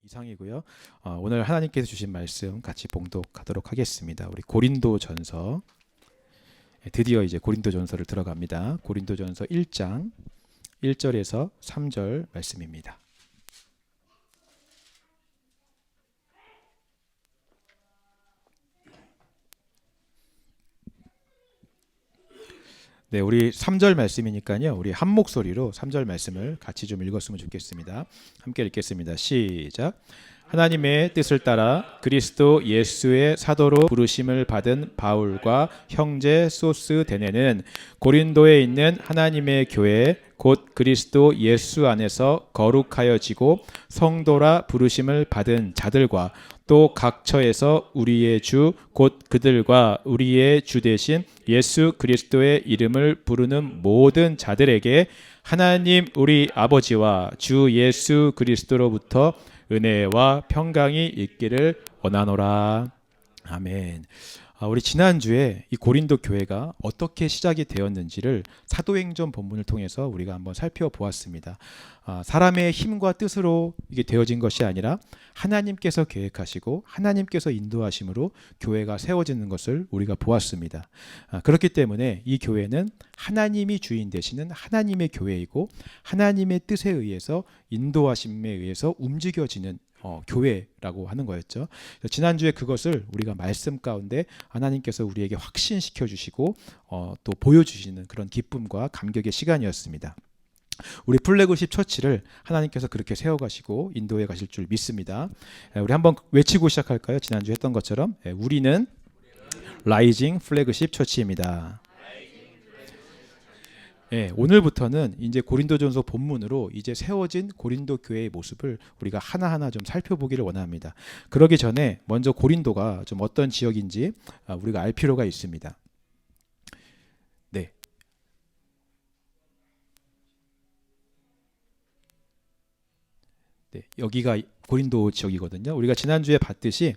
이상이고요. 오늘 하나님께서 주신 말씀 같이 봉독하도록 하겠습니다. 우리 고린도전서, 드디어 이제 고린도전서를 들어갑니다. 고린도전서 1장 1절에서 3절 말씀입니다. 네, 우리 3절 말씀이니까요. 우리 한 목소리로 3절 말씀을 같이 좀 읽었으면 좋겠습니다. 함께 읽겠습니다. 시작. 하나님의 뜻을 따라 그리스도 예수의 사도로 부르심을 받은 바울과 형제 소스데네는 고린도에 있는 하나님의 교회 곧 그리스도 예수 안에서 거룩하여지고 성도라 부르심을 받은 자들과 또 각처에서 우리의 주 곧 그들과 우리의 주 되신 예수 그리스도의 이름을 부르는 모든 자들에게 하나님 우리 아버지와 주 예수 그리스도로부터 은혜와 평강이 있기를 원하노라. 아멘. 우리 지난주에 이 고린도 교회가 어떻게 시작이 되었는지를 사도행전 본문을 통해서 우리가 한번 살펴보았습니다. 사람의 힘과 뜻으로 이게 되어진 것이 아니라 하나님께서 계획하시고 하나님께서 인도하심으로 교회가 세워지는 것을 우리가 보았습니다. 그렇기 때문에 이 교회는 하나님이 주인 되시는 하나님의 교회이고 하나님의 뜻에 의해서 인도하심에 의해서 움직여지는 교회라고 하는 거였죠. 지난주에 그것을 우리가 말씀 가운데 하나님께서 우리에게 확신시켜 주시고 또 보여주시는 그런 기쁨과 감격의 시간이었습니다. 우리 플래그십 처치를 하나님께서 그렇게 세워가시고 인도해 가실 줄 믿습니다. 우리 한번 외치고 시작할까요? 지난주 했던 것처럼 우리는 라이징 플래그십 처치입니다. 네, 오늘부터는 이제 고린도전서 본문으로 이제 세워진 고린도 교회의 모습을 우리가 하나하나 좀 살펴보기를 원합니다. 그러기 전에 먼저 고린도가 좀 어떤 지역인지 우리가 알 필요가 있습니다. 네. 네, 여기가 고린도 지역이거든요. 우리가 지난주에 봤듯이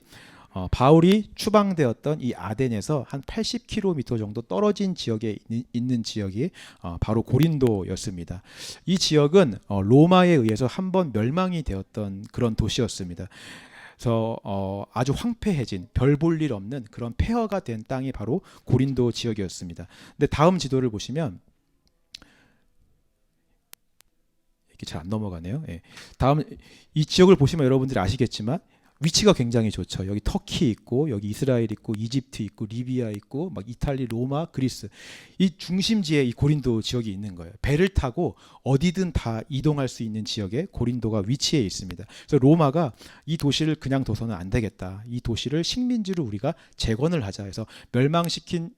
바울이 추방되었던 이 아덴에서 한 80km 정도 떨어진 지역에 있는 지역이 바로 고린도였습니다. 이 지역은 로마에 의해서 한번 멸망이 되었던 그런 도시였습니다. 그래서 아주 황폐해진 별 볼 일 없는 그런 폐허가 된 땅이 바로 고린도 지역이었습니다. 근데 다음 지도를 보시면 이렇게 잘 안 넘어가네요. 예. 다음 이 지역을 보시면 여러분들이 아시겠지만 위치가 굉장히 좋죠. 여기 터키 있고 여기 이스라엘 있고 이집트 있고 리비아 있고 막 이탈리, 로마, 그리스 이 중심지에 이 고린도 지역이 있는 거예요. 배를 타고 어디든 다 이동할 수 있는 지역에 고린도가 위치해 있습니다. 그래서 로마가 이 도시를 그냥 둬서는 안 되겠다. 이 도시를 식민지로 우리가 재건을 하자 해서 멸망시킨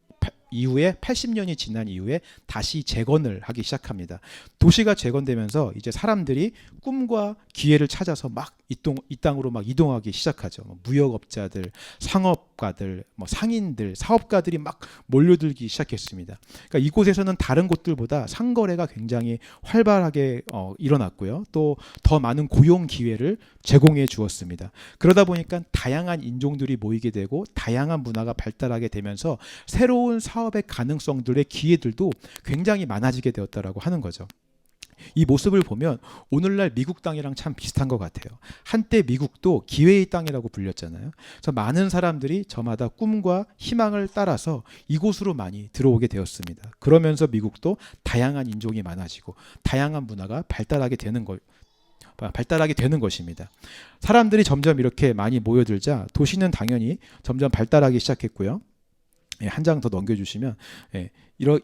이후에 80년이 지난 이후에 다시 재건을 하기 시작합니다. 도시가 재건되면서 이제 사람들이 꿈과 기회를 찾아서 막 이 땅으로 막 이동하기 시작하죠. 무역업자들, 상업가들, 상인들, 사업가들이 막 몰려들기 시작했습니다. 그러니까 이곳에서는 다른 곳들보다 상거래가 굉장히 활발하게 일어났고요. 또 더 많은 고용 기회를 제공해 주었습니다. 그러다 보니까 다양한 인종들이 모이게 되고 다양한 문화가 발달하게 되면서 새로운 사업의 가능성들의 기회들도 굉장히 많아지게 되었다라고 하는 거죠. 이 모습을 보면 오늘날 미국 땅이랑 참 비슷한 것 같아요. 한때 미국도 기회의 땅이라고 불렸잖아요. 그래서 많은 사람들이 저마다 꿈과 희망을 따라서 이곳으로 많이 들어오게 되었습니다. 그러면서 미국도 다양한 인종이 많아지고 다양한 문화가 발달하게 되는 것입니다. 사람들이 점점 이렇게 많이 모여들자 도시는 당연히 점점 발달하기 시작했고요. 한 장 더 넘겨주시면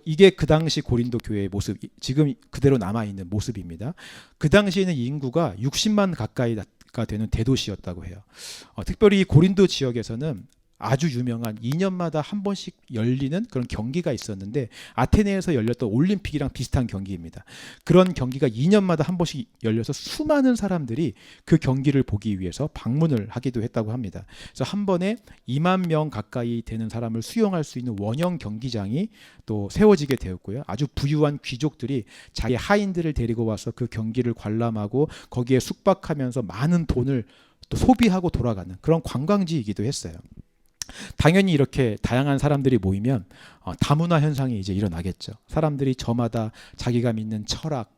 이게 그 당시 고린도 교회의 모습, 지금 그대로 남아있는 모습입니다. 그 당시에는 인구가 60만 가까이가 되는 대도시였다고 해요. 특별히 이 고린도 지역에서는 아주 유명한 2년마다 한 번씩 열리는 그런 경기가 있었는데 아테네에서 열렸던 올림픽이랑 비슷한 경기입니다. 그런 경기가 2년마다 한 번씩 열려서 수많은 사람들이 그 경기를 보기 위해서 방문을 하기도 했다고 합니다. 그래서 한 번에 2만 명 가까이 되는 사람을 수용할 수 있는 원형 경기장이 또 세워지게 되었고요. 아주 부유한 귀족들이 자기 하인들을 데리고 와서 그 경기를 관람하고 거기에 숙박하면서 많은 돈을 또 소비하고 돌아가는 그런 관광지이기도 했어요. 당연히 이렇게 다양한 사람들이 모이면 다문화 현상이 이제 일어나겠죠. 사람들이 저마다 자기가 믿는 철학,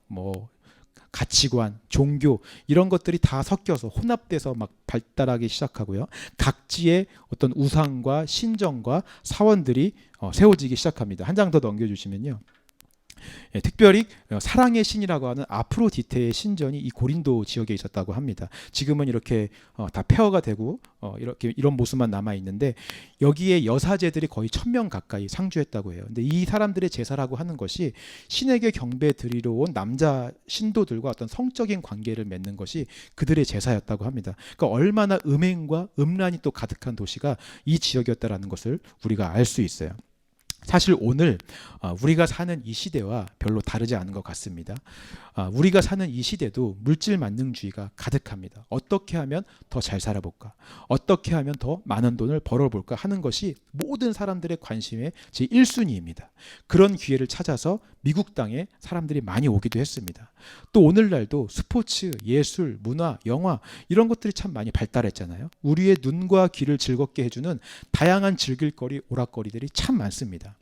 가치관, 종교 이런 것들이 다 섞여서 혼합돼서 막 발달하기 시작하고요. 각지의 어떤 우상과 신정과 사원들이 세워지기 시작합니다. 한 장 더 넘겨주시면요. 예, 특별히 사랑의 신이라고 하는 아프로디테의 신전이 이 고린도 지역에 있었다고 합니다. 지금은 이렇게 다 폐허가 되고 이렇게 이런 모습만 남아 있는데 여기에 여사제들이 거의 1000명 가까이 상주했다고 해요. 근데 이 사람들의 제사라고 하는 것이 신에게 경배 드리러 온 남자 신도들과 어떤 성적인 관계를 맺는 것이 그들의 제사였다고 합니다. 그러니까 얼마나 음행과 음란이 또 가득한 도시가 이 지역이었다라는 것을 우리가 알 수 있어요. 사실 오늘 우리가 사는 이 시대와 별로 다르지 않은 것 같습니다. 우리가 사는 이 시대도 물질 만능주의가 가득합니다. 어떻게 하면 더 잘 살아볼까? 어떻게 하면 더 많은 돈을 벌어볼까 하는 것이 모든 사람들의 관심의 제1순위입니다. 그런 기회를 찾아서 미국 땅에 사람들이 많이 오기도 했습니다. 또 오늘날도 스포츠, 예술, 문화, 영화 이런 것들이 참 많이 발달했잖아요. 우리의 눈과 귀를 즐겁게 해주는 다양한 즐길거리, 오락거리들이 참 많습니다.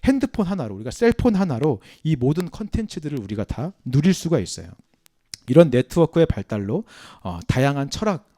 핸드폰 하나로, 우리가 셀폰 하나로 이 모든 컨텐츠들을 우리가 다 누릴 수가 있어요. 이런 네트워크의 발달로 다양한 철학,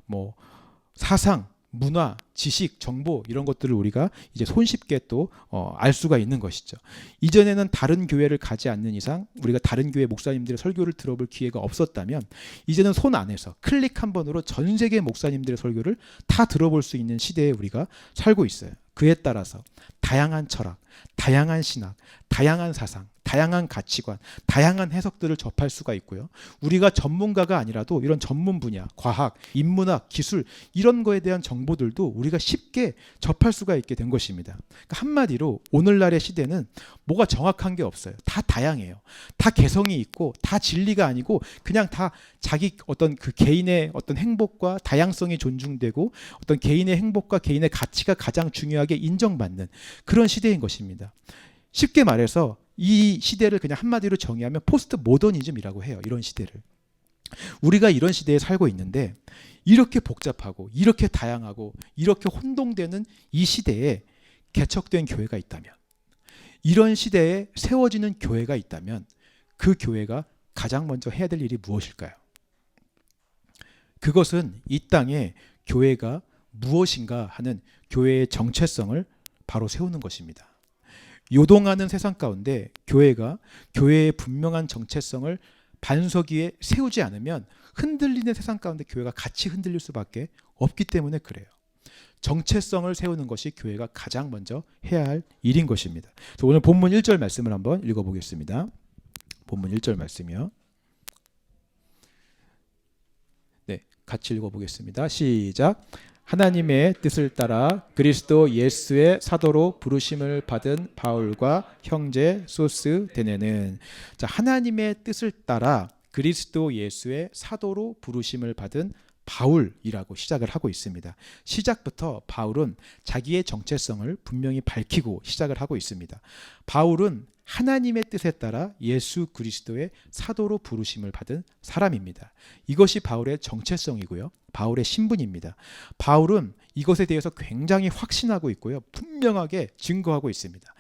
사상, 문화, 지식, 정보 이런 것들을 우리가 이제 손쉽게 또 알 수가 있는 것이죠. 이전에는 다른 교회를 가지 않는 이상 우리가 다른 교회 목사님들의 설교를 들어볼 기회가 없었다면 이제는 손 안에서 클릭 한 번으로 전 세계 목사님들의 설교를 다 들어볼 수 있는 시대에 우리가 살고 있어요. 그에 따라서 다양한 철학, 다양한 신학, 다양한 사상, 다양한 가치관, 다양한 해석들을 접할 수가 있고요. 우리가 전문가가 아니라도 이런 전문 분야, 과학, 인문학, 기술 이런 거에 대한 정보들도 우리가 쉽게 접할 수가 있게 된 것입니다. 그러니까 한마디로 오늘날의 시대는 뭐가 정확한 게 없어요. 다 다양해요. 다 개성이 있고 다 진리가 아니고 그냥 다 자기 어떤 그 개인의 어떤 행복과 다양성이 존중되고 어떤 개인의 행복과 개인의 가치가 가장 중요하게 인정받는 그런 시대인 것입니다. 쉽게 말해서 이 시대를 그냥 한마디로 정의하면 포스트 모더니즘이라고 해요. 이런 시대를. 우리가 이런 시대에 살고 있는데 이렇게 복잡하고 이렇게 다양하고 이렇게 혼동되는 이 시대에 개척된 교회가 있다면, 이런 시대에 세워지는 교회가 있다면 그 교회가 가장 먼저 해야 될 일이 무엇일까요? 그것은 이 땅에 교회가 무엇인가 하는 교회의 정체성을 바로 세우는 것입니다. 요동하는 세상 가운데 교회가 교회의 분명한 정체성을 반석 위에 세우지 않으면 흔들리는 세상 가운데 교회가 같이 흔들릴 수밖에 없기 때문에 그래요. 정체성을 세우는 것이 교회가 가장 먼저 해야 할 일인 것입니다. 오늘 본문 1절 말씀을 한번 읽어보겠습니다. 본문 1절 말씀이요. 네, 같이 읽어보겠습니다. 시작. 하나님의 뜻을 따라 그리스도 예수의 사도로 부르심을 받은 바울과 형제 소스데네는, 자, 하나님의 뜻을 따라 그리스도 예수의 사도로 부르심을 받은 바울이라고 시작을 하고 있습니다. 시작부터 바울은 자기의 정체성을 분명히 밝히고 시작을 하고 있습니다. 바울은 하나님의 뜻에 따라 예수 그리스도의 사도로 부르심을 받은 사람입니다. 이것이 바울의 정체성이고요. 바울의 신분입니다. 바울은 이것에 대해서 굉장히 확신하고 있고요. 분명하게 증거하고 있습니다.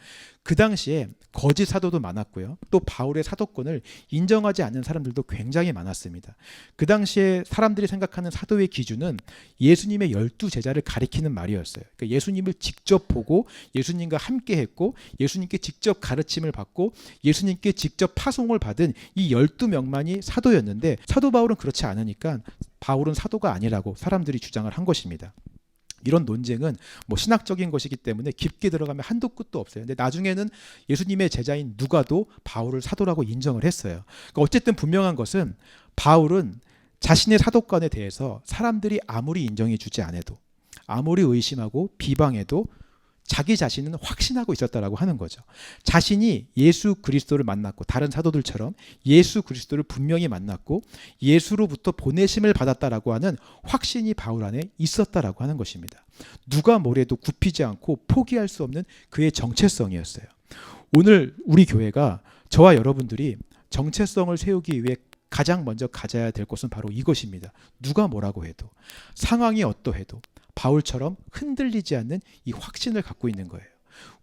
그 당시에 거짓 사도도 많았고요. 또 바울의 사도권을 인정하지 않는 사람들도 굉장히 많았습니다. 그 당시에 사람들이 생각하는 사도의 기준은 예수님의 12제자를 가리키는 말이었어요. 그러니까 예수님을 직접 보고 예수님과 함께 했고 예수님께 직접 가르침을 받고 예수님께 직접 파송을 받은 이 12명만이 사도였는데, 사도 바울은 그렇지 않으니까 바울은 사도가 아니라고 사람들이 주장을 한 것입니다. 이런 논쟁은 신학적인 것이기 때문에 깊게 들어가면 한도 끝도 없어요. 근데 나중에는 예수님의 제자인 누가도 바울을 사도라고 인정을 했어요. 그러니까 어쨌든 분명한 것은 바울은 자신의 사도권에 대해서 사람들이 아무리 인정해 주지 않아도, 아무리 의심하고 비방해도 자기 자신은 확신하고 있었다라고 하는 거죠. 자신이 예수 그리스도를 만났고 다른 사도들처럼 예수 그리스도를 분명히 만났고 예수로부터 보내심을 받았다라고 하는 확신이 바울 안에 있었다라고 하는 것입니다. 누가 뭐래도 굽히지 않고 포기할 수 없는 그의 정체성이었어요. 오늘 우리 교회가, 저와 여러분들이 정체성을 세우기 위해 가장 먼저 가져야 될 것은 바로 이것입니다. 누가 뭐라고 해도, 상황이 어떠해도 바울처럼 흔들리지 않는 이 확신을 갖고 있는 거예요.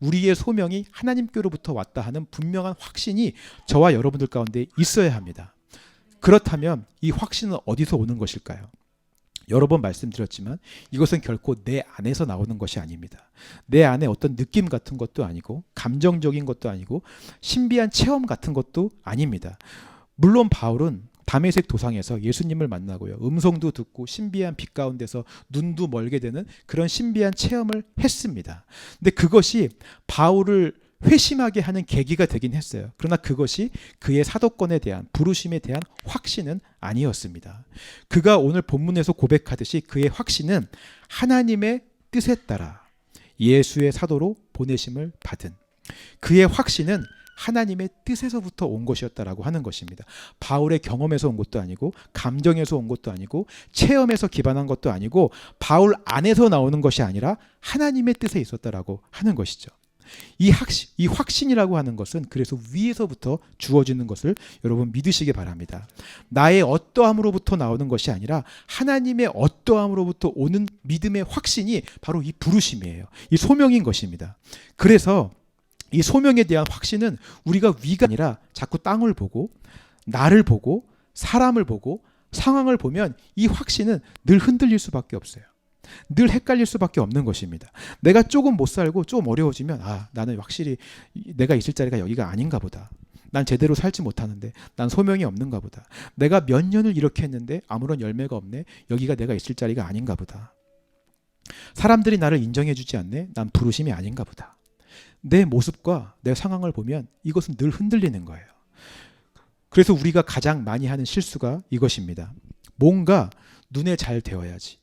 우리의 소명이 하나님께로부터 왔다 하는 분명한 확신이 저와 여러분들 가운데 있어야 합니다. 그렇다면 이 확신은 어디서 오는 것일까요? 여러 번 말씀드렸지만 이것은 결코 내 안에서 나오는 것이 아닙니다. 내 안에 어떤 느낌 같은 것도 아니고 감정적인 것도 아니고 신비한 체험 같은 것도 아닙니다. 물론 바울은 다메섹 도상에서 예수님을 만나고요. 음성도 듣고 신비한 빛 가운데서 눈도 멀게 되는 그런 신비한 체험을 했습니다. 근데 그것이 바울을 회심하게 하는 계기가 되긴 했어요. 그러나 그것이 그의 사도권에 대한 부르심에 대한 확신은 아니었습니다. 그가 오늘 본문에서 고백하듯이 그의 확신은 하나님의 뜻에 따라 예수의 사도로 보내심을 받은 그의 확신은 하나님의 뜻에서부터 온 것이었다라고 하는 것입니다. 바울의 경험에서 온 것도 아니고 감정에서 온 것도 아니고 체험에서 기반한 것도 아니고 바울 안에서 나오는 것이 아니라 하나님의 뜻에 있었다라고 하는 것이죠. 이 확신이라고 하는 것은 그래서 위에서부터 주어지는 것을 여러분 믿으시기 바랍니다. 나의 어떠함으로부터 나오는 것이 아니라 하나님의 어떠함으로부터 오는 믿음의 확신이 바로 이 부르심이에요. 이 소명인 것입니다. 그래서 이 소명에 대한 확신은 우리가 위가 아니라 자꾸 땅을 보고 나를 보고 사람을 보고 상황을 보면 이 확신은 늘 흔들릴 수밖에 없어요. 늘 헷갈릴 수밖에 없는 것입니다. 내가 조금 못 살고 좀 어려워지면 나는 확실히 내가 있을 자리가 여기가 아닌가 보다. 난 제대로 살지 못하는데 난 소명이 없는가 보다. 내가 몇 년을 이렇게 했는데 아무런 열매가 없네. 여기가 내가 있을 자리가 아닌가 보다. 사람들이 나를 인정해 주지 않네. 난 부르심이 아닌가 보다. 내 모습과 내 상황을 보면 이것은 늘 흔들리는 거예요. 그래서 우리가 가장 많이 하는 실수가 이것입니다. 뭔가 눈에 잘 되어야지.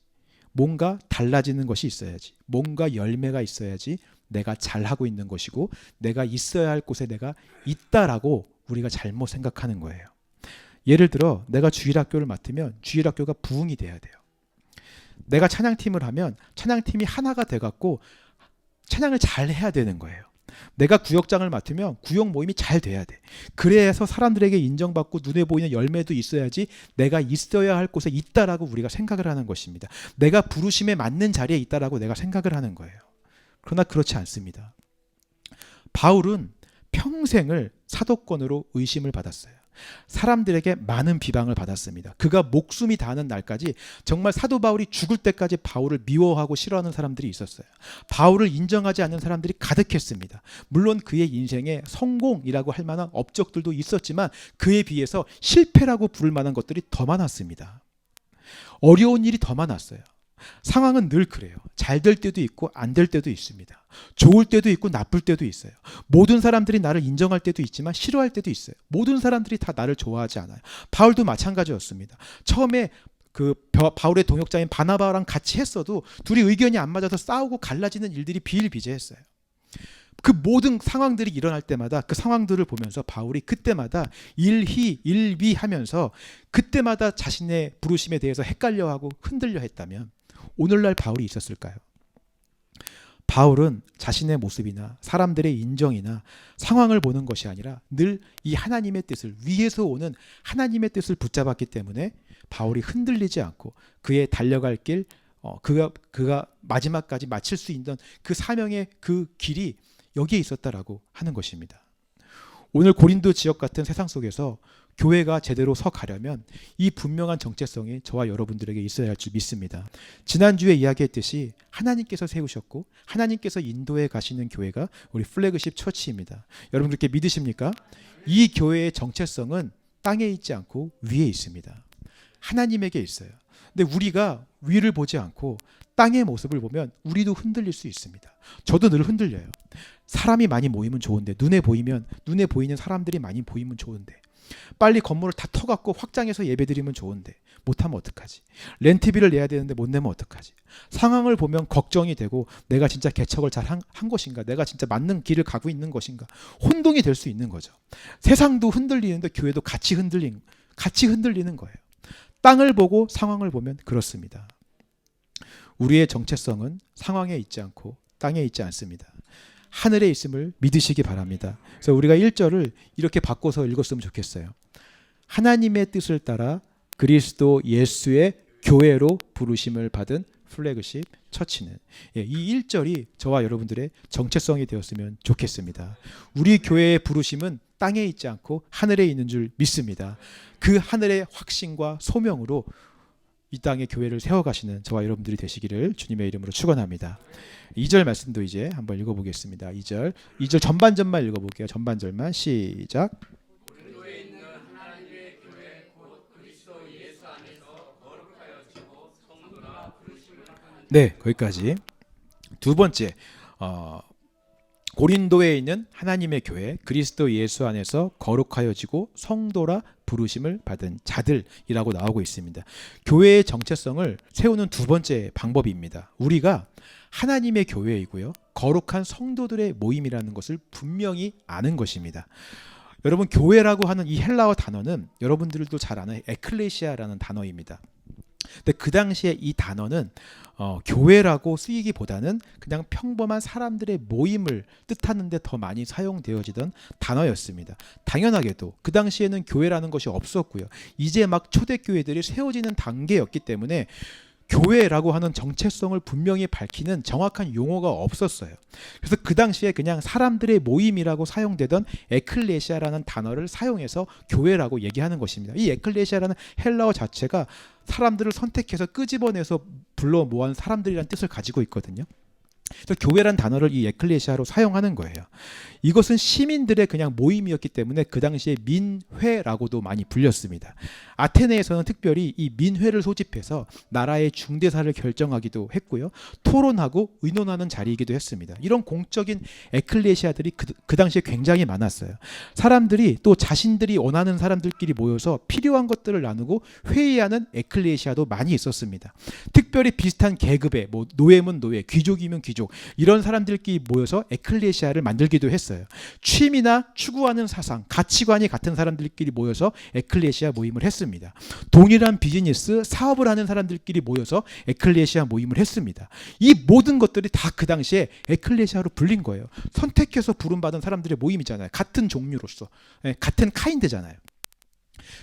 뭔가 달라지는 것이 있어야지. 뭔가 열매가 있어야지 내가 잘하고 있는 것이고 내가 있어야 할 곳에 내가 있다라고 우리가 잘못 생각하는 거예요. 예를 들어 내가 주일학교를 맡으면 주일학교가 부흥이 돼야 돼요. 내가 찬양팀을 하면 찬양팀이 하나가 돼갖고 찬양을 잘 해야 되는 거예요. 내가 구역장을 맡으면 구역 모임이 잘 돼야 돼. 그래서 사람들에게 인정받고 눈에 보이는 열매도 있어야지 내가 있어야 할 곳에 있다라고 우리가 생각을 하는 것입니다. 내가 부르심에 맞는 자리에 있다라고 내가 생각을 하는 거예요. 그러나 그렇지 않습니다. 바울은 평생을 사도권으로 의심을 받았어요. 사람들에게 많은 비방을 받았습니다. 그가 목숨이 다하는 날까지 정말 사도 바울이 죽을 때까지 바울을 미워하고 싫어하는 사람들이 있었어요. 바울을 인정하지 않는 사람들이 가득했습니다. 물론 그의 인생에 성공이라고 할 만한 업적들도 있었지만 그에 비해서 실패라고 부를 만한 것들이 더 많았습니다. 어려운 일이 더 많았어요. 상황은 늘 그래요. 잘 될 때도 있고 안 될 때도 있습니다. 좋을 때도 있고 나쁠 때도 있어요. 모든 사람들이 나를 인정할 때도 있지만 싫어할 때도 있어요. 모든 사람들이 다 나를 좋아하지 않아요. 바울도 마찬가지였습니다. 처음에 바울의 동역자인 바나바랑 같이 했어도 둘이 의견이 안 맞아서 싸우고 갈라지는 일들이 비일비재했어요. 그 모든 상황들이 일어날 때마다 그 상황들을 보면서 바울이 그때마다 일희일비하면서 그때마다 자신의 부르심에 대해서 헷갈려하고 흔들려 했다면 오늘날 바울이 있었을까요? 바울은 자신의 모습이나 사람들의 인정이나 상황을 보는 것이 아니라 늘 이 하나님의 뜻을 위에서 오는 하나님의 뜻을 붙잡았기 때문에 바울이 흔들리지 않고 그의 달려갈 길 그가 마지막까지 마칠 수 있는 그 사명의 그 길이 여기에 있었다라고 하는 것입니다. 오늘 고린도 지역 같은 세상 속에서 교회가 제대로 서 가려면 이 분명한 정체성이 저와 여러분들에게 있어야 할 줄 믿습니다. 지난주에 이야기했듯이 하나님께서 세우셨고 하나님께서 인도해 가시는 교회가 우리 플래그십 처치입니다. 여러분 그렇게 믿으십니까? 이 교회의 정체성은 땅에 있지 않고 위에 있습니다. 하나님에게 있어요. 근데 우리가 위를 보지 않고 땅의 모습을 보면 우리도 흔들릴 수 있습니다. 저도 늘 흔들려요. 사람이 많이 모이면 좋은데 눈에 보이는 사람들이 많이 보이면 좋은데 빨리 건물을 다 터갖고 확장해서 예배드리면 좋은데 못하면 어떡하지? 렌트비를 내야 되는데 못 내면 어떡하지? 상황을 보면 걱정이 되고 내가 진짜 개척을 잘 한 것인가? 내가 진짜 맞는 길을 가고 있는 것인가? 혼동이 될 수 있는 거죠. 세상도 흔들리는데 교회도 같이 흔들리는 거예요. 땅을 보고 상황을 보면 그렇습니다. 우리의 정체성은 상황에 있지 않고 땅에 있지 않습니다. 하늘에 있음을 믿으시기 바랍니다. 그래서 우리가 1절을 이렇게 바꿔서 읽었으면 좋겠어요. 하나님의 뜻을 따라 그리스도 예수의 교회로 부르심을 받은 플래그십 처치는. 이 1절이 저와 여러분들의 정체성이 되었으면 좋겠습니다. 우리 교회의 부르심은 땅에 있지 않고 하늘에 있는 줄 믿습니다. 그 하늘의 확신과 소명으로 이 땅에 교회를 세워가시는 저와 여러분들이 되시기를 주님의 이름으로 축원합니다. 2절 말씀도 이제 한번 읽어보겠습니다. 2절 전반절만 읽어볼게요. 전반절만 시작. 네, 거기까지. 두 번째, 고린도에 있는 하나님의 교회, 그리스도 예수 안에서 거룩하여지고 성도라 부르심을 받은 자들이라고 나오고 있습니다. 교회의 정체성을 세우는 두 번째 방법입니다. 우리가 하나님의 교회이고요, 거룩한 성도들의 모임이라는 것을 분명히 아는 것입니다. 여러분, 교회라고 하는 이 헬라어 단어는 여러분들도 잘 아는 에클레시아라는 단어입니다. 근데 그 당시에 이 단어는 교회라고 쓰이기보다는 그냥 평범한 사람들의 모임을 뜻하는데 더 많이 사용되어지던 단어였습니다. 당연하게도 그 당시에는 교회라는 것이 없었고요. 이제 막 초대교회들이 세워지는 단계였기 때문에 교회라고 하는 정체성을 분명히 밝히는 정확한 용어가 없었어요. 그래서 그 당시에 그냥 사람들의 모임이라고 사용되던 에클레시아라는 단어를 사용해서 교회라고 얘기하는 것입니다. 이 에클레시아라는 헬라어 자체가 사람들을 선택해서 끄집어내서 불러 모은 사람들이라는 뜻을 가지고 있거든요. 그래서 교회란 단어를 이 에클레시아로 사용하는 거예요. 이것은 시민들의 그냥 모임이었기 때문에 그 당시에 민회라고도 많이 불렸습니다. 아테네에서는 특별히 이 민회를 소집해서 나라의 중대사를 결정하기도 했고요, 토론하고 의논하는 자리이기도 했습니다. 이런 공적인 에클레시아들이 그 당시에 굉장히 많았어요. 사람들이 또 자신들이 원하는 사람들끼리 모여서 필요한 것들을 나누고 회의하는 에클레시아도 많이 있었습니다. 특별히 비슷한 계급의 노예면 노예, 귀족이면 귀족, 이런 사람들끼리 모여서 에클레시아를 만들기도 했어요. 취미나 추구하는 사상, 가치관이 같은 사람들끼리 모여서 에클레시아 모임을 했습니다. 동일한 비즈니스, 사업을 하는 사람들끼리 모여서 에클레시아 모임을 했습니다. 이 모든 것들이 다 그 당시에 에클레시아로 불린 거예요. 선택해서 부름받은 사람들의 모임이잖아요. 같은 종류로서, 같은 카인드잖아요.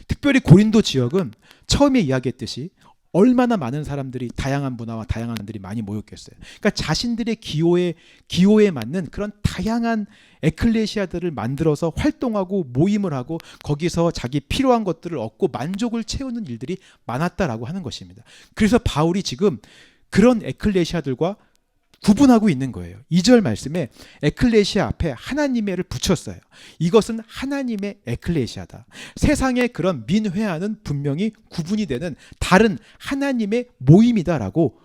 특별히 고린도 지역은 처음에 이야기했듯이 얼마나 많은 사람들이, 다양한 문화와 다양한 사람들이 많이 모였겠어요. 그러니까 자신들의 기호에 맞는 그런 다양한 에클레시아들을 만들어서 활동하고 모임을 하고 거기서 자기 필요한 것들을 얻고 만족을 채우는 일들이 많았다라고 하는 것입니다. 그래서 바울이 지금 그런 에클레시아들과 구분하고 있는 거예요. 2절 말씀에 에클레시아 앞에 하나님의를 붙였어요. 이것은 하나님의 에클레시아다. 세상의 그런 민회와는 분명히 구분이 되는 다른 하나님의 모임이다라고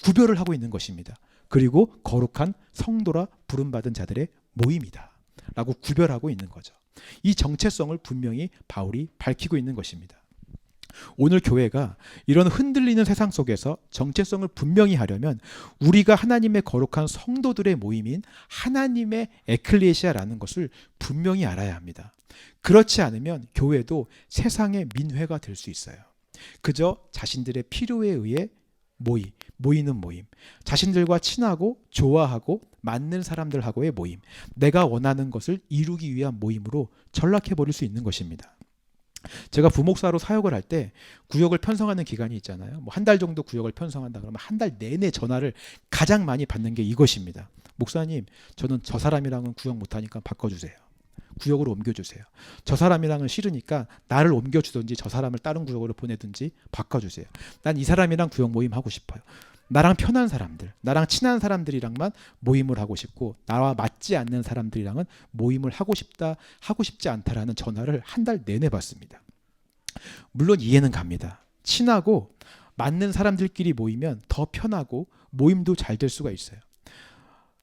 구별을 하고 있는 것입니다. 그리고 거룩한 성도라 부름받은 자들의 모임이다 라고 구별하고 있는 거죠. 이 정체성을 분명히 바울이 밝히고 있는 것입니다. 오늘 교회가 이런 흔들리는 세상 속에서 정체성을 분명히 하려면 우리가 하나님의 거룩한 성도들의 모임인 하나님의 에클레시아라는 것을 분명히 알아야 합니다. 그렇지 않으면 교회도 세상의 민회가 될 수 있어요. 그저 자신들의 필요에 의해 모이는 모임, 자신들과 친하고 좋아하고 맞는 사람들하고의 모임, 내가 원하는 것을 이루기 위한 모임으로 전락해버릴 수 있는 것입니다. 제가 부목사로 사역을 할 때 구역을 편성하는 기간이 있잖아요. 한 달 정도 구역을 편성한다 그러면 한 달 내내 전화를 가장 많이 받는 게 이것입니다. 목사님, 저는 저 사람이랑은 구역 못하니까 바꿔주세요. 구역으로 옮겨주세요. 저 사람이랑은 싫으니까 나를 옮겨주든지 저 사람을 다른 구역으로 보내든지 바꿔주세요. 난 이 사람이랑 구역 모임 하고 싶어요. 나랑 편한 사람들, 나랑 친한 사람들이랑만 모임을 하고 싶고 나와 맞지 않는 사람들이랑은 모임을 하고 싶지 않다라는 전화를 한 달 내내 받습니다. 물론 이해는 갑니다. 친하고 맞는 사람들끼리 모이면 더 편하고 모임도 잘 될 수가 있어요.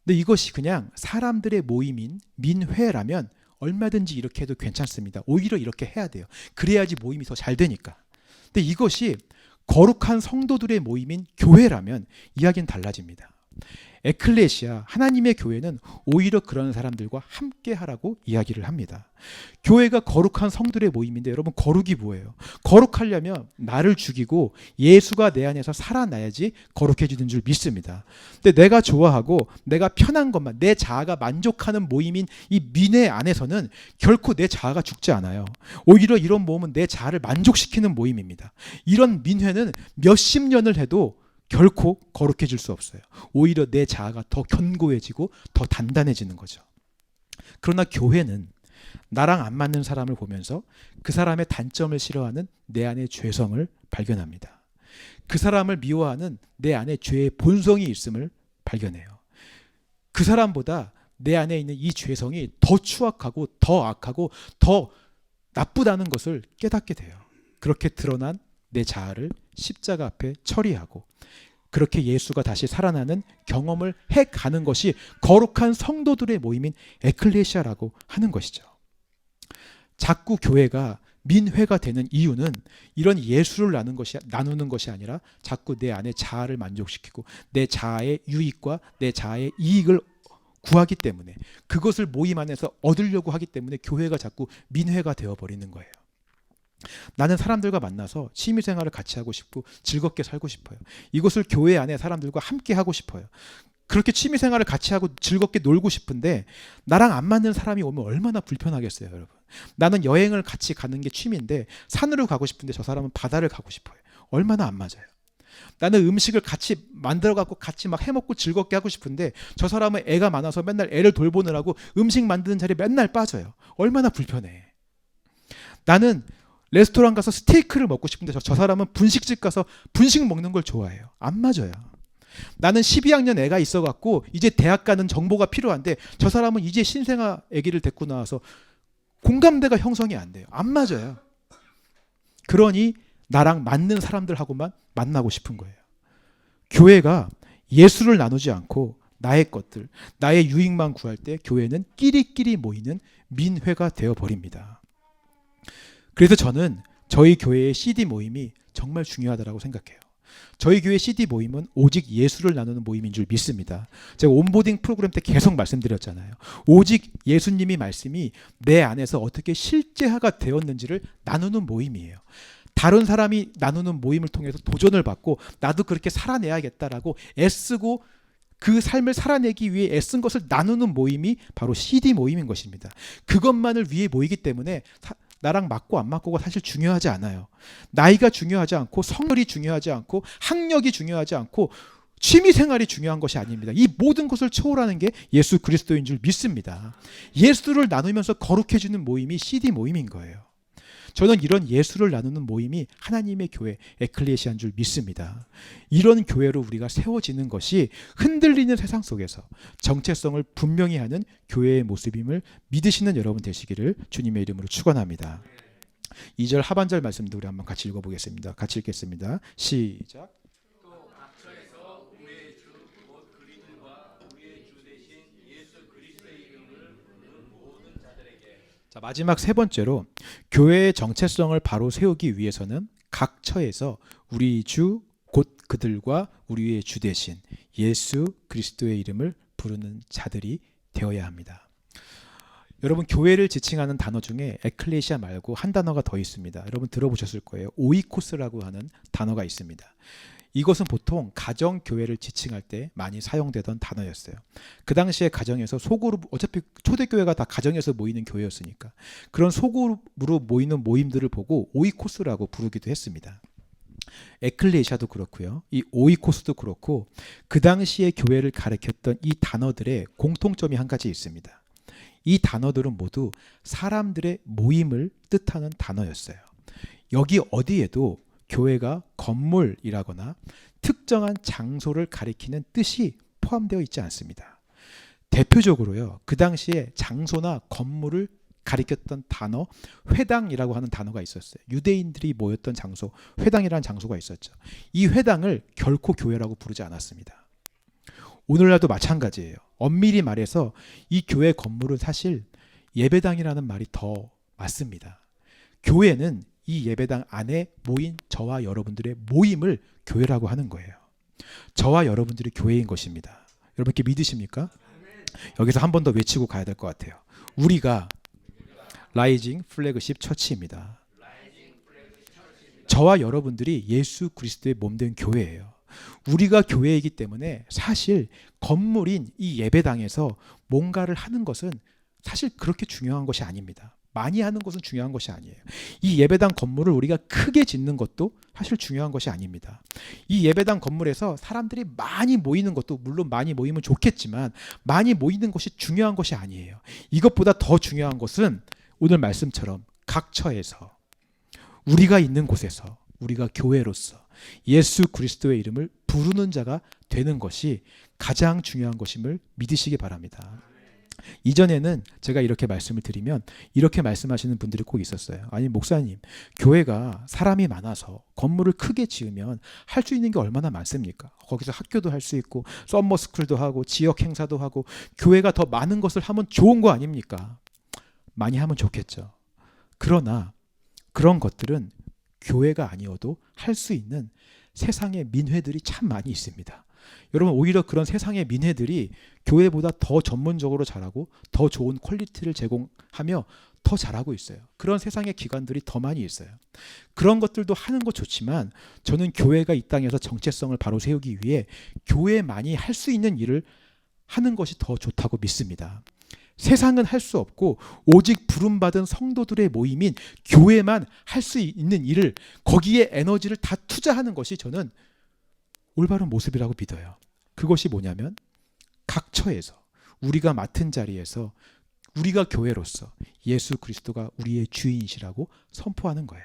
근데 이것이 그냥 사람들의 모임인 민회라면 얼마든지 이렇게 해도 괜찮습니다. 오히려 이렇게 해야 돼요. 그래야지 모임이 더 잘 되니까. 근데 이것이 거룩한 성도들의 모임인 교회라면 이야기는 달라집니다. 에클레시아, 하나님의 교회는 오히려 그런 사람들과 함께 하라고 이야기를 합니다. 교회가 거룩한 성들의 모임인데 여러분, 거룩이 뭐예요? 거룩하려면 나를 죽이고 예수가 내 안에서 살아나야지 거룩해지는 줄 믿습니다. 근데 내가 좋아하고 내가 편한 것만, 내 자아가 만족하는 모임인 이 민회 안에서는 결코 내 자아가 죽지 않아요. 오히려 이런 모임은 내 자아를 만족시키는 모임입니다. 이런 민회는 몇십 년을 해도 결코 거룩해질 수 없어요. 오히려 내 자아가 더 견고해지고 더 단단해지는 거죠. 그러나 교회는 나랑 안 맞는 사람을 보면서 그 사람의 단점을 싫어하는 내 안의 죄성을 발견합니다. 그 사람을 미워하는 내 안에 죄의 본성이 있음을 발견해요. 그 사람보다 내 안에 있는 이 죄성이 더 추악하고 더 악하고 더 나쁘다는 것을 깨닫게 돼요. 그렇게 드러난 내 자아를 십자가 앞에 처리하고 그렇게 예수가 다시 살아나는 경험을 해가는 것이 거룩한 성도들의 모임인 에클레시아라고 하는 것이죠. 자꾸 교회가 민회가 되는 이유는 이런 예수를 나누는 것이 아니라 자꾸 내 안에 자아를 만족시키고 내 자아의 유익과 내 자아의 이익을 구하기 때문에, 그것을 모임 안에서 얻으려고 하기 때문에 교회가 자꾸 민회가 되어버리는 거예요. 나는 사람들과 만나서 취미생활을 같이 하고 싶고 즐겁게 살고 싶어요. 이것을 교회 안에 사람들과 함께 하고 싶어요. 그렇게 취미생활을 같이 하고 즐겁게 놀고 싶은데 나랑 안 맞는 사람이 오면 얼마나 불편하겠어요, 여러분. 나는 여행을 같이 가는 게 취미인데 산으로 가고 싶은데 저 사람은 바다를 가고 싶어요. 얼마나 안 맞아요. 나는 음식을 같이 만들어갖고 같이 막 해먹고 즐겁게 하고 싶은데 저 사람은 애가 많아서 맨날 애를 돌보느라고 음식 만드는 자리에 맨날 빠져요. 얼마나 불편해. 나는 레스토랑 가서 스테이크를 먹고 싶은데 저 사람은 분식집 가서 분식 먹는 걸 좋아해요. 안 맞아요. 나는 12학년 애가 있어갖고 이제 대학 가는 정보가 필요한데 저 사람은 이제 신생아 아기를 데리고 나와서 공감대가 형성이 안 돼요. 안 맞아요. 그러니 나랑 맞는 사람들하고만 만나고 싶은 거예요. 교회가 예수를 나누지 않고 나의 것들, 나의 유익만 구할 때 교회는 끼리끼리 모이는 민회가 되어버립니다. 그래서 저는 저희 교회의 CD 모임이 정말 중요하다고 생각해요. 저희 교회 CD 모임은 오직 예수를 나누는 모임인 줄 믿습니다. 제가 온보딩 프로그램 때 계속 말씀드렸잖아요. 오직 예수님이 말씀이 내 안에서 어떻게 실제화가 되었는지를 나누는 모임이에요. 다른 사람이 나누는 모임을 통해서 도전을 받고 나도 그렇게 살아내야겠다라고 애쓰고 그 삶을 살아내기 위해 애쓴 것을 나누는 모임이 바로 CD 모임인 것입니다. 그것만을 위해 모이기 때문에 나랑 맞고 안 맞고가 사실 중요하지 않아요. 나이가 중요하지 않고 성별이 중요하지 않고 학력이 중요하지 않고 취미생활이 중요한 것이 아닙니다. 이 모든 것을 초월하는 게 예수 그리스도인 줄 믿습니다. 예수를 나누면서 거룩해지는 모임이 CD 모임인 거예요. 저는 이런 예수를 나누는 모임이 하나님의 교회, 에클레시아인 줄 믿습니다. 이런 교회로 우리가 세워지는 것이 흔들리는 세상 속에서 정체성을 분명히 하는 교회의 모습임을 믿으시는 여러분 되시기를 주님의 이름으로 축원합니다. 2절 하반절 말씀도 우리 한번 같이 읽어보겠습니다. 같이 읽겠습니다. 시작. 자, 마지막 세 번째로 교회의 정체성을 바로 세우기 위해서는 각 처에서 우리 주 곧 그들과 우리의 주 대신 예수 그리스도의 이름을 부르는 자들이 되어야 합니다. 여러분, 교회를 지칭하는 단어 중에 에클레시아 말고 한 단어가 더 있습니다. 여러분 들어보셨을 거예요. 오이코스라고 하는 단어가 있습니다. 이것은 보통 가정교회를 지칭할 때 많이 사용되던 단어였어요. 그 당시에 가정에서 소그룹, 어차피 초대교회가 다 가정에서 모이는 교회였으니까 그런 소그룹으로 모이는 모임들을 보고 오이코스라고 부르기도 했습니다. 에클레시아도 그렇고요. 이 오이코스도 그렇고 그 당시에 교회를 가리켰던 이 단어들의 공통점이 한 가지 있습니다. 이 단어들은 모두 사람들의 모임을 뜻하는 단어였어요. 여기 어디에도 교회가 건물이라거나 특정한 장소를 가리키는 뜻이 포함되어 있지 않습니다. 대표적으로요, 그 당시에 장소나 건물을 가리켰던 단어 회당이라고 하는 단어가 있었어요. 유대인들이 모였던 장소, 회당이라는 장소가 있었죠. 이 회당을 결코 교회라고 부르지 않았습니다. 오늘날도 마찬가지예요. 엄밀히 말해서 이 교회 건물은 사실 예배당이라는 말이 더 맞습니다. 교회는 이 예배당 안에 모인 저와 여러분들의 모임을 교회라고 하는 거예요. 저와 여러분들이 교회인 것입니다. 여러분 이렇게 믿으십니까? 여기서 한 번 더 외치고 가야 될 것 같아요. 우리가 라이징 플래그십 처치입니다. 저와 여러분들이 예수 그리스도의 몸된 교회예요. 우리가 교회이기 때문에 사실 건물인 이 예배당에서 뭔가를 하는 것은 사실 그렇게 중요한 것이 아닙니다. 많이 하는 것은 중요한 것이 아니에요. 이 예배당 건물을 우리가 크게 짓는 것도 사실 중요한 것이 아닙니다. 이 예배당 건물에서 사람들이 많이 모이는 것도 물론 많이 모이면 좋겠지만 많이 모이는 것이 중요한 것이 아니에요. 이것보다 더 중요한 것은 오늘 말씀처럼 각처에서 우리가 있는 곳에서 우리가 교회로서 예수 그리스도의 이름을 부르는 자가 되는 것이 가장 중요한 것임을 믿으시기 바랍니다. 이전에는 제가 이렇게 말씀을 드리면 이렇게 말씀하시는 분들이 꼭 있었어요. 아니 목사님, 교회가 사람이 많아서 건물을 크게 지으면 할 수 있는 게 얼마나 많습니까? 거기서 학교도 할 수 있고 썸머스쿨도 하고 지역 행사도 하고 교회가 더 많은 것을 하면 좋은 거 아닙니까? 많이 하면 좋겠죠. 그러나 그런 것들은 교회가 아니어도 할 수 있는 세상의 민회들이 참 많이 있습니다. 여러분, 오히려 그런 세상의 민회들이 교회보다 더 전문적으로 잘하고 더 좋은 퀄리티를 제공하며 더 잘하고 있어요. 그런 세상의 기관들이 더 많이 있어요. 그런 것들도 하는 거 좋지만 저는 교회가 이 땅에서 정체성을 바로 세우기 위해 교회만이 할 수 있는 일을 하는 것이 더 좋다고 믿습니다. 세상은 할 수 없고 오직 부름받은 성도들의 모임인 교회만 할 수 있는 일을, 거기에 에너지를 다 투자하는 것이 저는 올바른 모습이라고 믿어요. 그것이 뭐냐면 각처에서 우리가 맡은 자리에서 우리가 교회로서 예수 그리스도가 우리의 주인이시라고 선포하는 거예요.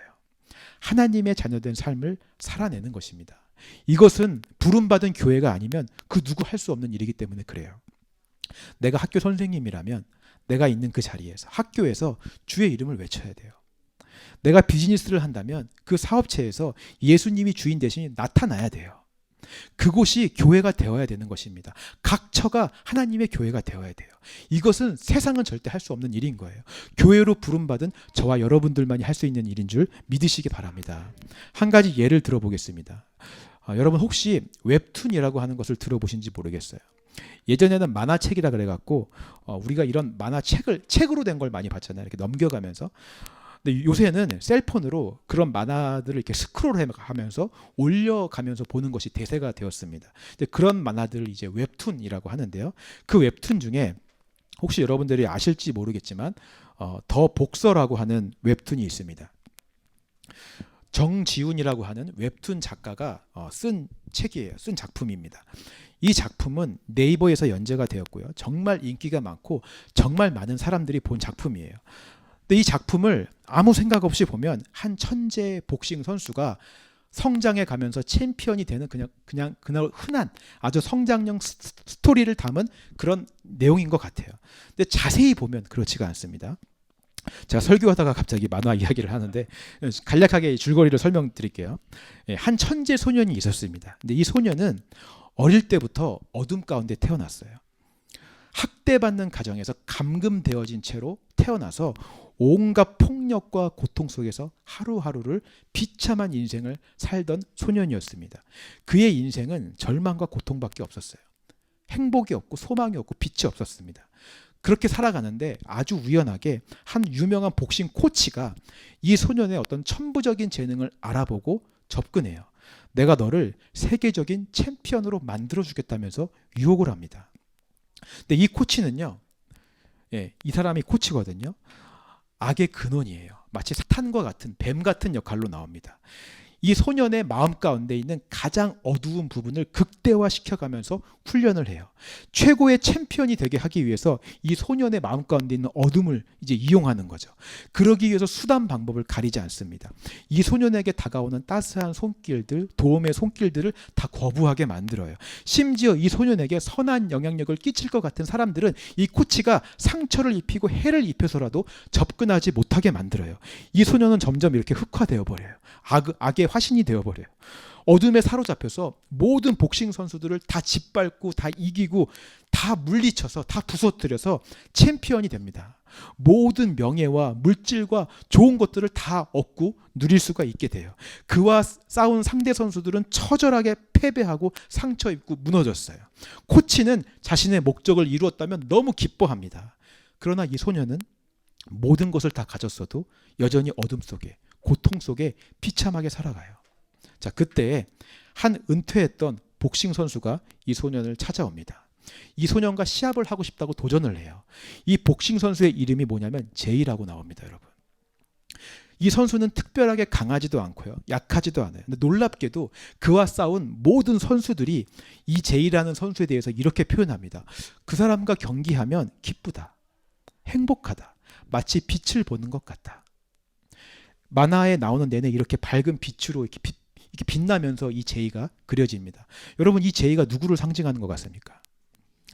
하나님의 자녀된 삶을 살아내는 것입니다. 이것은 부름받은 교회가 아니면 그 누구 할 수 없는 일이기 때문에 그래요. 내가 학교 선생님이라면 내가 있는 그 자리에서 학교에서 주의 이름을 외쳐야 돼요. 내가 비즈니스를 한다면 그 사업체에서 예수님이 주인 대신에 나타나야 돼요. 그곳이 교회가 되어야 되는 것입니다. 각처가 하나님의 교회가 되어야 돼요. 이것은 세상은 절대 할 수 없는 일인 거예요. 교회로 부름받은 저와 여러분들만이 할 수 있는 일인 줄 믿으시기 바랍니다. 한 가지 예를 들어보겠습니다. 여러분 혹시 웹툰이라고 하는 것을 들어보신지 모르겠어요. 예전에는 만화책이라 그래갖고 우리가 이런 만화책을 책으로 된 걸 많이 봤잖아요. 이렇게 넘겨가면서. 근데 요새는 셀폰으로 그런 만화들을 이렇게 스크롤하면서 올려가면서 보는 것이 대세가 되었습니다. 근데 그런 만화들을 이제 웹툰이라고 하는데요. 그 웹툰 중에 혹시 여러분들이 아실지 모르겠지만 더 복서라고 하는 웹툰이 있습니다. 정지훈이라고 하는 웹툰 작가가 쓴 책이에요. 쓴 작품입니다. 이 작품은 네이버에서 연재가 되었고요. 정말 인기가 많고 정말 많은 사람들이 본 작품이에요. 근데 이 작품을 아무 생각 없이 보면 한 천재 복싱 선수가 성장해 가면서 챔피언이 되는 그냥 그날 흔한 아주 성장형 스토리를 담은 그런 내용인 것 같아요. 근데 자세히 보면 그렇지가 않습니다. 제가 설교하다가 갑자기 만화 이야기를 하는데 간략하게 줄거리를 설명드릴게요. 한 천재 소년이 있었습니다. 근데 이 소년은 어릴 때부터 어둠 가운데 태어났어요. 학대받는 가정에서 감금되어진 채로 태어나서 온갖 폭력과 고통 속에서 하루하루를 비참한 인생을 살던 소년이었습니다. 그의 인생은 절망과 고통밖에 없었어요. 행복이 없고 소망이 없고 빛이 없었습니다. 그렇게 살아가는데 아주 우연하게 한 유명한 복싱 코치가 이 소년의 어떤 천부적인 재능을 알아보고 접근해요. 내가 너를 세계적인 챔피언으로 만들어주겠다면서 유혹을 합니다. 근데 이 코치는요, 이 사람이 코치거든요. 악의 근원이에요. 마치 사탄과 같은 뱀 같은 역할로 나옵니다. 이 소년의 마음 가운데 있는 가장 어두운 부분을 극대화시켜가면서 훈련을 해요. 최고의 챔피언이 되게 하기 위해서 이 소년의 마음 가운데 있는 어둠을 이제 이용하는 거죠. 그러기 위해서 수단 방법을 가리지 않습니다. 이 소년에게 다가오는 따스한 손길들, 도움의 손길들을 다 거부하게 만들어요. 심지어 이 소년에게 선한 영향력을 끼칠 것 같은 사람들은 이 코치가 상처를 입히고 해를 입혀서라도 접근하지 못하게 만들어요. 이 소년은 점점 이렇게 흑화되어 버려요. 악의 화신이 되어버려요. 어둠에 사로잡혀서 모든 복싱 선수들을 다 짓밟고 다 이기고 다 물리쳐서 다 부서뜨려서 챔피언이 됩니다. 모든 명예와 물질과 좋은 것들을 다 얻고 누릴 수가 있게 돼요. 그와 싸운 상대 선수들은 처절하게 패배하고 상처 입고 무너졌어요. 코치는 자신의 목적을 이루었다면 너무 기뻐합니다. 그러나 이 소년은 모든 것을 다 가졌어도 여전히 어둠 속에, 고통 속에 비참하게 살아가요. 자, 그때 한 은퇴했던 복싱 선수가 이 소년을 찾아옵니다. 이 소년과 시합을 하고 싶다고 도전을 해요. 이 복싱 선수의 이름이 뭐냐면 제이라고 나옵니다, 여러분. 이 선수는 특별하게 강하지도 않고요, 약하지도 않아요. 근데 놀랍게도 그와 싸운 모든 선수들이 이 제이라는 선수에 대해서 이렇게 표현합니다. 그 사람과 경기하면 기쁘다, 행복하다, 마치 빛을 보는 것 같다. 만화에 나오는 내내 이렇게 밝은 빛으로 이렇게 빛나면서 이 제이가 그려집니다. 여러분, 이 제이가 누구를 상징하는 것 같습니까?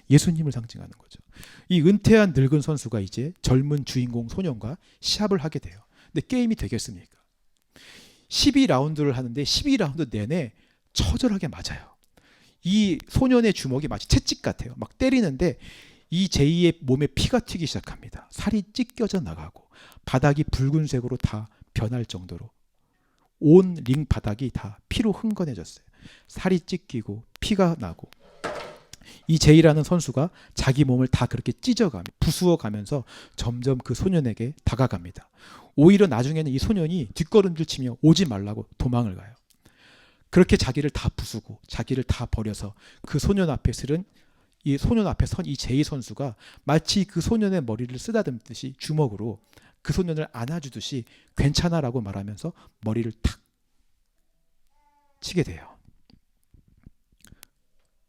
예수님을 상징하는 거죠. 이 은퇴한 늙은 선수가 이제 젊은 주인공 소년과 시합을 하게 돼요. 근데 게임이 되겠습니까? 12라운드를 하는데 12라운드 내내 처절하게 맞아요. 이 소년의 주먹이 마치 채찍 같아요. 막 때리는데 이 제이의 몸에 피가 튀기 시작합니다. 살이 찢겨져 나가고 바닥이 붉은색으로 다 변할 정도로 온 링 바닥이 다 피로 흥건해졌어요. 살이 찢기고 피가 나고 이 제이라는 선수가 자기 몸을 다 그렇게 찢어가며 부수어가면서 점점 그 소년에게 다가갑니다. 오히려 나중에는 이 소년이 뒷걸음질 치며 오지 말라고 도망을 가요. 그렇게 자기를 다 부수고 자기를 다 버려서 그 소년 앞에 서는 이 소년 앞에 선 이 제이 선수가 마치 그 소년의 머리를 쓰다듬듯이 주먹으로 그 소년을 안아주듯이 괜찮아라고 말하면서 머리를 탁 치게 돼요.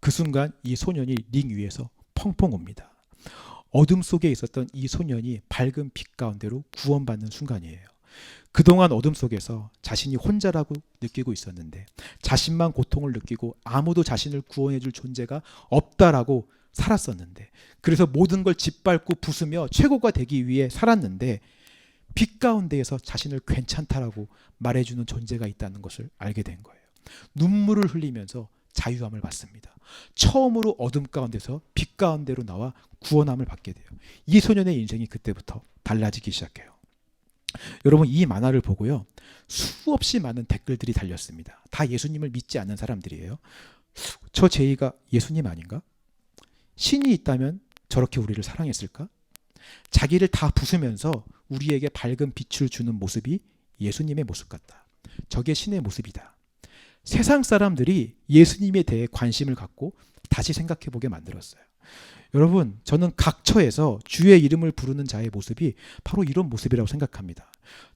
그 순간 이 소년이 링 위에서 펑펑 옵니다. 어둠 속에 있었던 이 소년이 밝은 빛 가운데로 구원받는 순간이에요. 그동안 어둠 속에서 자신이 혼자라고 느끼고 있었는데 자신만 고통을 느끼고 아무도 자신을 구원해줄 존재가 없다라고 살았었는데, 그래서 모든 걸 짓밟고 부수며 최고가 되기 위해 살았는데 빛 가운데에서 자신을 괜찮다라고 말해주는 존재가 있다는 것을 알게 된 거예요. 눈물을 흘리면서 자유함을 받습니다. 처음으로 어둠 가운데서 빛 가운데로 나와 구원함을 받게 돼요. 이 소년의 인생이 그때부터 달라지기 시작해요. 여러분, 이 만화를 보고요, 수없이 많은 댓글들이 달렸습니다. 다 예수님을 믿지 않는 사람들이에요. 저 제이가 예수님 아닌가? 신이 있다면 저렇게 우리를 사랑했을까? 자기를 다 부수면서 우리에게 밝은 빛을 주는 모습이 예수님의 모습 같다. 저게 신의 모습이다. 세상 사람들이 예수님에 대해 관심을 갖고 다시 생각해보게 만들었어요. 여러분, 저는 각처에서 주의 이름을 부르는 자의 모습이 바로 이런 모습이라고 생각합니다.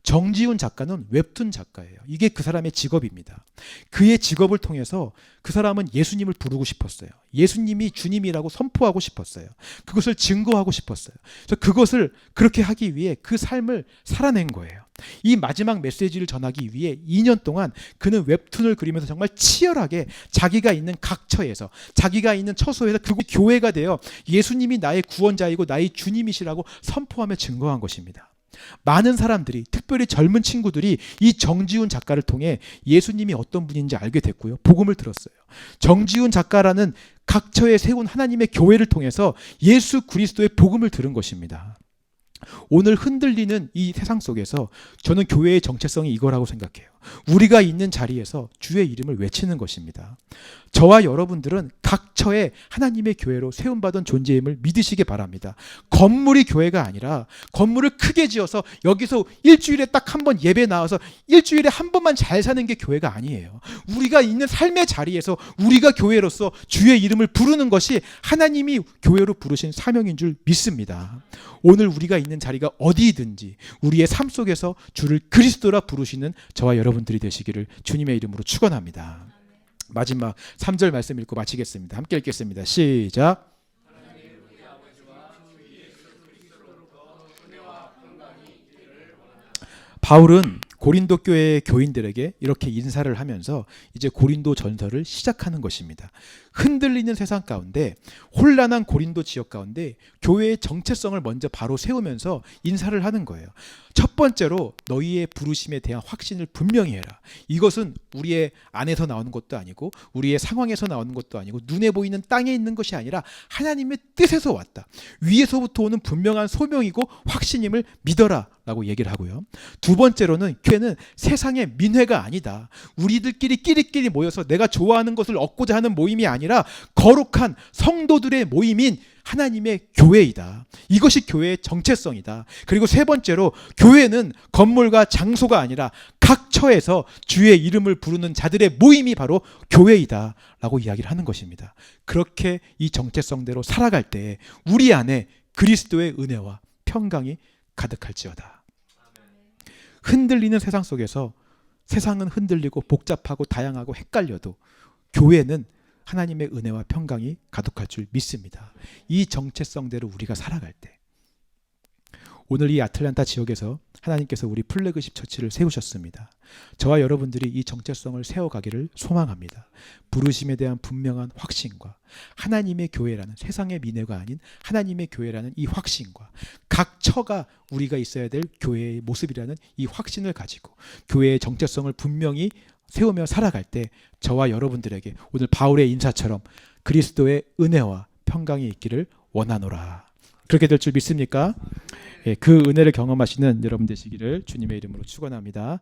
정지훈 작가는 웹툰 작가예요. 이게 그 사람의 직업입니다. 그의 직업을 통해서 그 사람은 예수님을 부르고 싶었어요. 예수님이 주님이라고 선포하고 싶었어요. 그것을 증거하고 싶었어요. 그래서 그것을 그렇게 하기 위해 그 삶을 살아낸 거예요. 이 마지막 메시지를 전하기 위해 2년 동안 그는 웹툰을 그리면서 정말 치열하게 자기가 있는 각처에서, 자기가 있는 처소에서 그곳 교회가 되어 예수님이 나의 구원자이고 나의 주님이시라고 선포하며 증거한 것입니다. 많은 사람들이, 특별히 젊은 친구들이 이 정지훈 작가를 통해 예수님이 어떤 분인지 알게 됐고요, 복음을 들었어요. 정지훈 작가라는 각처에 세운 하나님의 교회를 통해서 예수 그리스도의 복음을 들은 것입니다. 오늘 흔들리는 이 세상 속에서 저는 교회의 정체성이 이거라고 생각해요. 우리가 있는 자리에서 주의 이름을 외치는 것입니다. 저와 여러분들은 각처에 하나님의 교회로 세움받은 존재임을 믿으시기 바랍니다. 건물이 교회가 아니라 건물을 크게 지어서 여기서 일주일에 딱 한 번 예배 나와서 일주일에 한 번만 잘 사는 게 교회가 아니에요. 우리가 있는 삶의 자리에서 우리가 교회로서 주의 이름을 부르는 것이 하나님이 교회로 부르신 사명인 줄 믿습니다. 오늘 우리가 있는 자리가 어디든지 우리의 삶 속에서 주를 그리스도라 부르시는 저와 여러분들이 되시기를 주님의 이름으로 축원합니다. 마지막 3절 말씀 읽고 마치겠습니다. 함께 읽겠습니다. 시작. 바울은 고린도 교회의 교인들에게 이렇게 인사를 하면서 이제 고린도 전서를 시작하는 것입니다. 흔들리는 세상 가운데, 혼란한 고린도 지역 가운데 교회의 정체성을 먼저 바로 세우면서 인사를 하는 거예요. 첫 번째로 너희의 부르심에 대한 확신을 분명히 해라. 이것은 우리의 안에서 나오는 것도 아니고 우리의 상황에서 나오는 것도 아니고 눈에 보이는 땅에 있는 것이 아니라 하나님의 뜻에서 왔다. 위에서부터 오는 분명한 소명이고 확신임을 믿어라 라고 얘기를 하고요. 두 번째로는 교회는 세상의 민회가 아니다. 우리들끼리 끼리끼리 모여서 내가 좋아하는 것을 얻고자 하는 모임이 아니라 거룩한 성도들의 모임인 하나님의 교회이다. 이것이 교회의 정체성이다. 그리고 세 번째로 교회는 건물과 장소가 아니라 각 처에서 주의 이름을 부르는 자들의 모임이 바로 교회이다 라고 이야기를 하는 것입니다. 그렇게 이 정체성대로 살아갈 때 우리 안에 그리스도의 은혜와 평강이 가득할지어다. 흔들리는 세상 속에서 세상은 흔들리고 복잡하고 다양하고 헷갈려도 교회는 하나님의 은혜와 평강이 가득할 줄 믿습니다. 이 정체성대로 우리가 살아갈 때 오늘 이 아틀란타 지역에서 하나님께서 우리 플래그십 처치를 세우셨습니다. 저와 여러분들이 이 정체성을 세워가기를 소망합니다. 부르심에 대한 분명한 확신과 하나님의 교회라는 세상의 미래가 아닌 하나님의 교회라는 이 확신과 각 처가 우리가 있어야 될 교회의 모습이라는 이 확신을 가지고 교회의 정체성을 분명히 세우며 살아갈 때 저와 여러분들에게 오늘 바울의 인사처럼 그리스도의 은혜와 평강이 있기를 원하노라. 그렇게 될 줄 믿습니까? 그 은혜를 경험하시는 여러분 되시기를 주님의 이름으로 축원합니다.